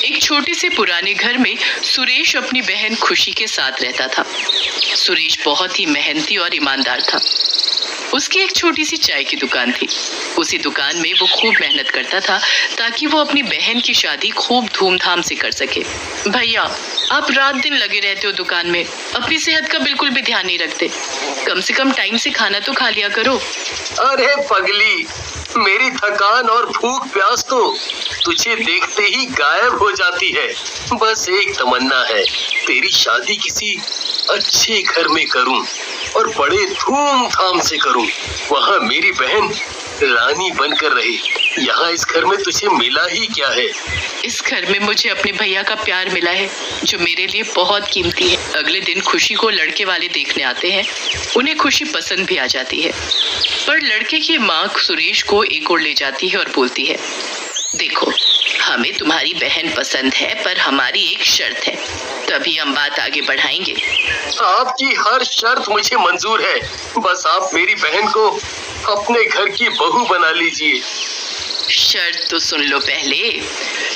एक छोटे से पुराने घर में सुरेश अपनी बहन खुशी के साथ रहता था। सुरेश बहुत ही मेहनती और ईमानदार था। उसकी एक छोटी सी चाय की दुकान थी। उसी दुकान में वो खूब मेहनत करता था ताकि वो अपनी बहन की शादी खूब धूमधाम से कर सके। भैया, आप रात दिन लगे रहते हो दुकान में, अपनी सेहत का बिल्कुल भी ध्यान नहीं रखते। कम से कम टाइम से खाना तो खा लिया करो। अरे पगली, मेरी थकान और भूख प्यास तो तुझे देखते ही गायब हो जाती है। बस एक तमन्ना है, तेरी शादी किसी अच्छे घर में करूं और बड़े धूमधाम से करूं। वहाँ मेरी बहन रानी बनकर रहे। यहाँ इस घर में तुझे मिला ही क्या है? इस घर में मुझे अपने भैया का प्यार मिला है, जो मेरे लिए बहुत कीमती है। अगले दिन खुशी को लड़के वाले देखने आते हैं। उन्हें खुशी पसंद भी आ जाती है, पर लड़के की माँ सुरेश को एक ओर ले जाती है और बोलती है, देखो, हमें तुम्हारी बहन पसंद है, पर हमारी एक शर्त है, तभी हम बात आगे बढ़ाएंगे। आपकी हर शर्त मुझे मंजूर है। बस आप मेरी बहन को अपने घर की बहू बना लीजिए। शर्त तो सुन लो पहले।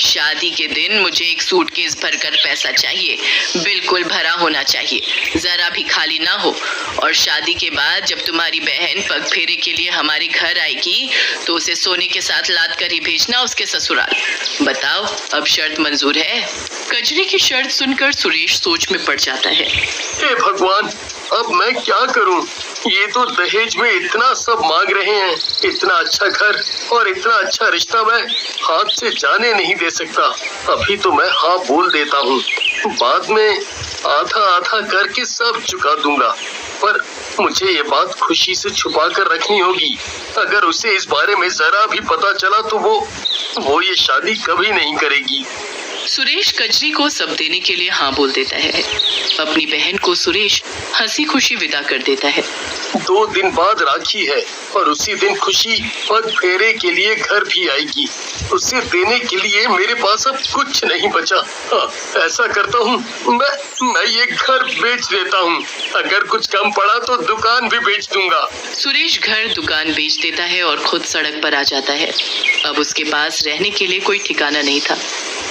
शादी के दिन मुझे एक सूटकेस भरकर पैसा चाहिए, बिल्कुल भरा होना चाहिए, जरा भी खाली ना हो। और शादी के बाद जब तुम्हारी बहन पग फेरे के लिए हमारे घर आएगी तो उसे सोने के साथ लाद कर ही भेजना उसके ससुराल। बताओ, अब शर्त मंजूर है? कजरी की शर्त सुनकर सुरेश सोच में पड़ जाता है। हे भगवान, अब मैं क्या करूं? ये तो दहेज में इतना सब मांग रहे हैं। इतना अच्छा घर और इतना अच्छा रिश्ता मैं हाथ से जाने नहीं दे सकता। अभी तो मैं हाँ बोल देता हूँ, बाद में आधा आधा करके सब चुका दूंगा। पर मुझे ये बात खुशी से छुपा कर रखनी होगी। अगर उसे इस बारे में जरा भी पता चला तो वो ये शादी कभी नहीं करेगी। सुरेश कजरी को सब देने के लिए हाँ बोल देता है। अपनी बहन को सुरेश हंसी खुशी विदा कर देता है। 2 दिन बाद राखी है और उसी दिन खुशी पग फेरे के लिए घर भी आएगी। उसे देने के लिए मेरे पास अब कुछ नहीं बचा। ऐसा करता हूँ, मैं ये घर बेच देता हूँ। अगर कुछ कम पड़ा तो दुकान भी बेच दूंगा। सुरेश घर दुकान बेच देता है और खुद सड़क पर आ जाता है। अब उसके पास रहने के लिए कोई ठिकाना नहीं था।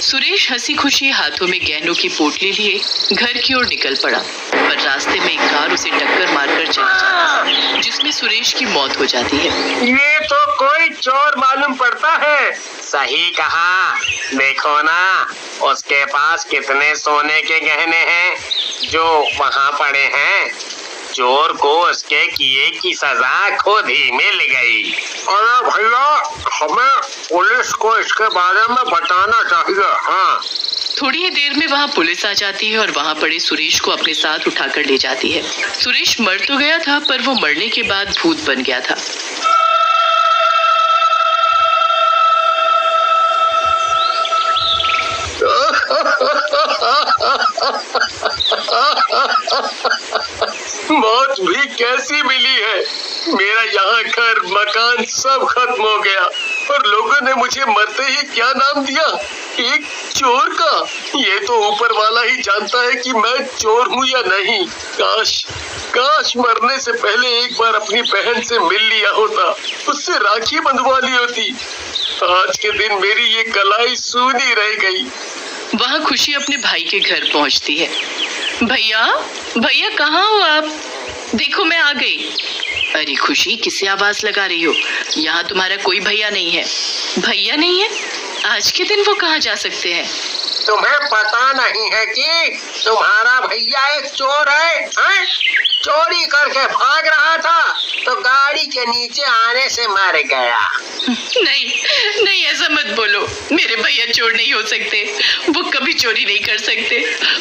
सुरेश हंसी खुशी हाथों में गहनों की पोटली लिए घर की ओर निकल पड़ा, पर रास्ते में एक कार उसे टक्कर मारकर चली जाती है, जिसमें सुरेश की मौत हो जाती है। ये तो कोई चोर मालूम पड़ता है। सही कहा। देखो ना, उसके पास कितने सोने के गहने हैं जो वहाँ पड़े हैं। चोर को उसके किए की सजा खुद ही मिल गई। अरे भैया, हमें पुलिस को इसके बारे में बताना चाहिए। हाँ। थोड़ी ही देर में वहाँ पुलिस आ जाती है और वहाँ पड़े सुरेश को अपने साथ उठाकर ले जाती है। सुरेश मर तो गया था, पर वो मरने के बाद भूत बन गया था। मौत भी कैसी मिली है। मेरा यहाँ घर मकान सब खत्म हो गया और लोगों ने मुझे मरते ही क्या नाम दिया, एक चोर का। ये तो ऊपर वाला ही जानता है कि मैं चोर हूँ या नहीं। काश मरने से पहले एक बार अपनी बहन से मिल लिया होता, उससे राखी बंधवा ली होती। आज के दिन मेरी ये कलाई सूनी रह गई। वहाँ खुशी अपने भाई के घर पहुँचती है। भैया कहाँ हो आप? देखो, मैं आ गई। अरे खुशी, किससे आवाज लगा रही हो? यहाँ तुम्हारा कोई भैया नहीं है। भैया नहीं है? आज के दिन वो कहाँ जा सकते हैं? तुम्हें पता नहीं है कि तुम्हारा भैया एक चोर है? चोरी करके भाग रहा था तो गाड़ी के नीचे आने से मर गया। नहीं, ऐसा मत बोलो। मेरे भैया चोर नहीं हो सकते। वो कभी चोरी नहीं कर सकते।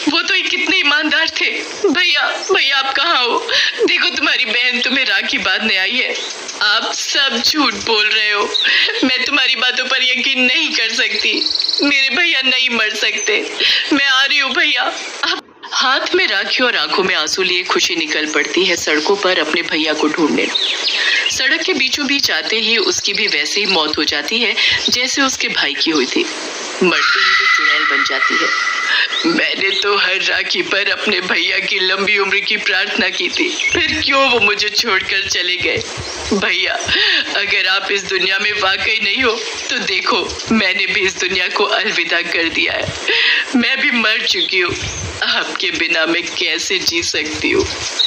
वो तो कितने ईमानदार थे। भैया आप कहाँ हो? देखो, तुम्हारी बहन तुम्हें राखी बांधने आई है। आप सब झूठ बोल रहे हो। मैं तुम्हारी बातों पर यकीन नहीं कर सकती। मेरे भैया नहीं मर सकते। मैं आ रही हूँ भैया। हाथ में राखी और आंखों में आंसू लिए खुशी निकल पड़ती है सड़कों पर अपने भैया को ढूंढने। सड़क के बीचों बीच आते ही उसकी भी वैसे ही मौत हो जाती है जैसे उसके भाई की हुई थी। मरते ही वो चुड़ैल बन जाती है। मैंने तो हर राखी पर अपने भैया की लंबी उम्र की प्रार्थना की थी, फिर क्यों वो मुझे छोड़कर चले गए? भैया, अगर आप इस दुनिया में वाकई नहीं हो तो देखो, मैंने भी इस दुनिया को अलविदा कर दिया है। मैं भी मर चुकी हूँ। आपके बिना मैं कैसे जी सकती हूँ।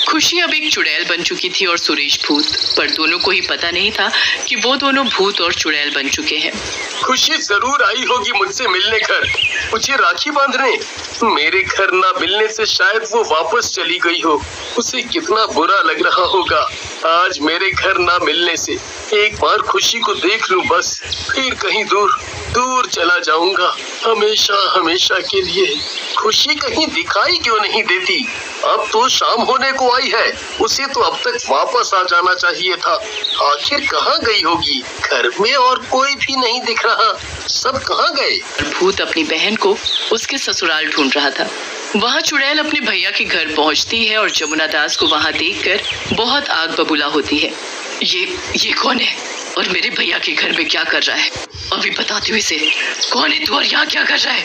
खुशी अब एक चुड़ैल बन चुकी थी और सुरेश भूत, पर दोनों को ही पता नहीं था कि वो दोनों भूत और चुड़ैल बन चुके हैं। खुशी जरूर आई होगी मुझसे मिलने घर, मुझे राखी बांधने। मेरे घर ना मिलने से शायद वो वापस चली गई हो। उसे कितना बुरा लग रहा होगा आज मेरे घर ना मिलने से। एक बार खुशी को देख लूं बस, फिर कहीं दूर दूर चला जाऊंगा, हमेशा हमेशा के लिए। खुशी कहीं दिखाई क्यों नहीं देती? अब तो शाम होने को आई है, उसे तो अब तक वापस आ जाना चाहिए था। आखिर कहाँ गई होगी? घर में और कोई भी नहीं दिख रहा, सब कहाँ गए? भूत अपनी बहन को उसके ससुराल ढूंढ रहा था। वहाँ चुड़ैल अपने भैया के घर पहुँचती है और जमुना दास को वहाँ देखकर बहुत आग बबूला होती है। ये कौन है और मेरे भैया के घर में क्या कर रहा है? अभी बताती हूँ इसे। कौन है तू और यहाँ क्या कर रहा है?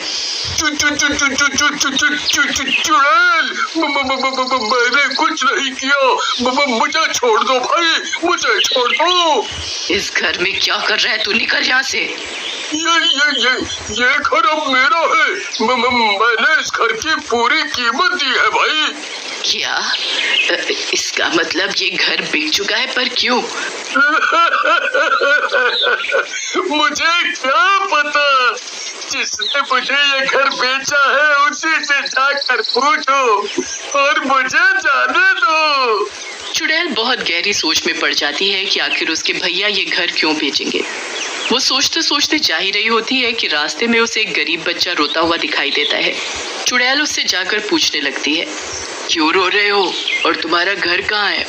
चुड़ैल, मैंने कुछ नहीं किया, मुझे छोड़ दो भाई, मुझे छोड़ दो। इस घर में क्या कर रहा है तू? निकल यहाँ से। ये घर अब मेरा है। मैंने इस घर की पूरी कीमत दी है भाई। क्या? इसका मतलब ये घर बिक चुका है, पर क्यों? मुझे क्या पता, जिसने मुझे ये घर बेचा है उसी से जाकर पूछो और मुझे जाने दो। चुड़ैल बहुत गहरी सोच में पड़ जाती है कि आखिर उसके भैया ये घर क्यों बेचेंगे। वो सोचते सोचते जा ही रही होती है कि रास्ते में उसे एक गरीब बच्चा रोता हुआ दिखाई देता है। चुड़ैल उससे जाकर पूछने लगती है, क्यों रो रहे हो और तुम्हारा घर कहाँ है?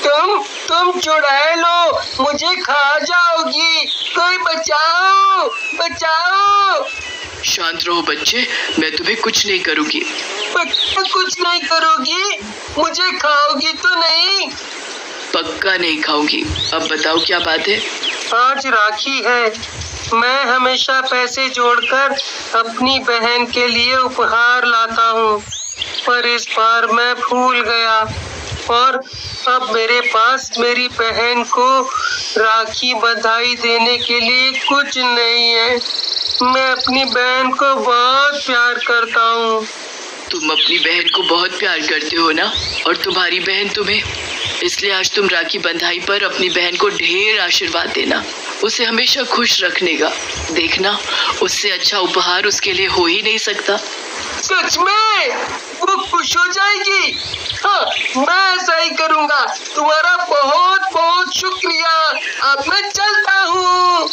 तुम चुड़ैल हो, मुझे खा जाओगी, कोई बचाओ बचाओ। शांत रहो बच्चे, मैं तुम्हें कुछ नहीं करूँगी। कुछ नहीं करोगी? मुझे खाओगी तो नहीं? पक्का नहीं खाऊंगी। अब बताओ क्या बात है? आज राखी है, मैं हमेशा पैसे जोड़कर अपनी बहन के लिए उपहार लाता हूँ, पर इस बार मैं भूल गया और अब मेरे पास मेरी बहन को राखी बधाई देने के लिए कुछ नहीं है। मैं अपनी बहन को बहुत प्यार करता हूँ। तुम अपनी बहन को बहुत प्यार करते हो ना, और तुम्हारी बहन तुम्हें, इसलिए आज तुम राखी बंधाई पर अपनी बहन को ढेर आशीर्वाद देना, उसे हमेशा खुश रखने का। देखना, उससे अच्छा उपहार उसके लिए हो ही नहीं सकता। सच में? वो खुश हो जाएगी? हाँ, मैं ऐसा ही करूँगा। तुम्हारा बहुत बहुत शुक्रिया। अब मैं चलता हूँ।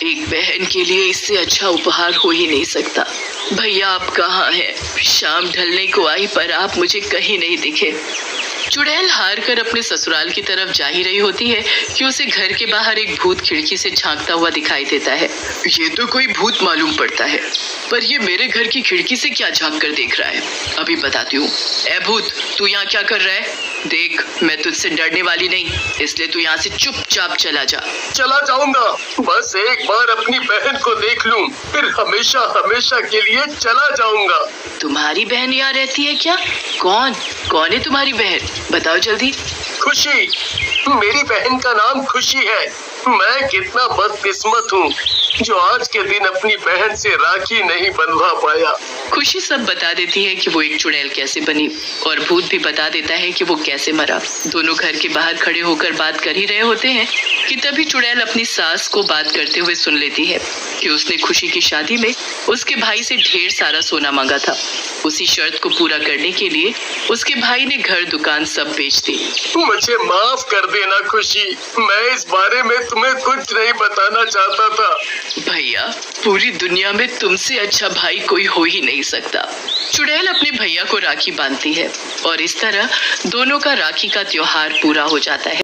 एक बहन के लिए इससे अच्छा उपहार हो ही नहीं सकता। भैया आप कहाँ हैं? शाम ढलने को आई पर आप मुझे कहीं नहीं दिखे। चुड़ैल हार कर अपने ससुराल की तरफ जा ही रही होती है कि उसे घर के बाहर एक भूत खिड़की से झांकता हुआ दिखाई देता है। ये तो कोई भूत मालूम पड़ता है, पर ये मेरे घर की खिड़की से क्या झांक कर देख रहा है? अभी बताती हूँ। ए भूत, तू यहाँ क्या कर रहा है? देख, मैं तुझसे डरने वाली नहीं, इसलिए तू यहाँ से चुपचाप चला जा। चला जाऊंगा, बस एक बार अपनी बहन को देख लूं, फिर हमेशा हमेशा के लिए चला जाऊंगा। तुम्हारी बहन यहाँ रहती है क्या? कौन है तुम्हारी बहन? बताओ जल्दी। खुशी, मेरी बहन का नाम खुशी है। मैं कितना बदकिस्मत हूँ जो आज के दिन अपनी बहन से राखी नहीं बंधवा पाया। खुशी सब बता देती है कि वो एक चुड़ैल कैसे बनी, और भूत भी बता देता है कि वो कैसे मरा। दोनों घर के बाहर खड़े होकर बात कर ही रहे होते हैं कि तभी चुड़ैल अपनी सास को बात करते हुए सुन लेती है कि उसने खुशी की शादी में उसके भाई से ढेर सारा सोना मांगा था। उसी शर्त को पूरा करने के लिए उसके भाई ने घर दुकान सब बेच दी। मुझे माफ कर देना खुशी, मैं इस बारे में तुम्हें कुछ नहीं बताना चाहता था। भैया, पूरी दुनिया में तुमसे अच्छा भाई कोई हो ही नहीं सकता। चुड़ैल अपने भैया को राखी बांधती है और इस तरह दोनों का राखी का त्योहार पूरा हो जाता है।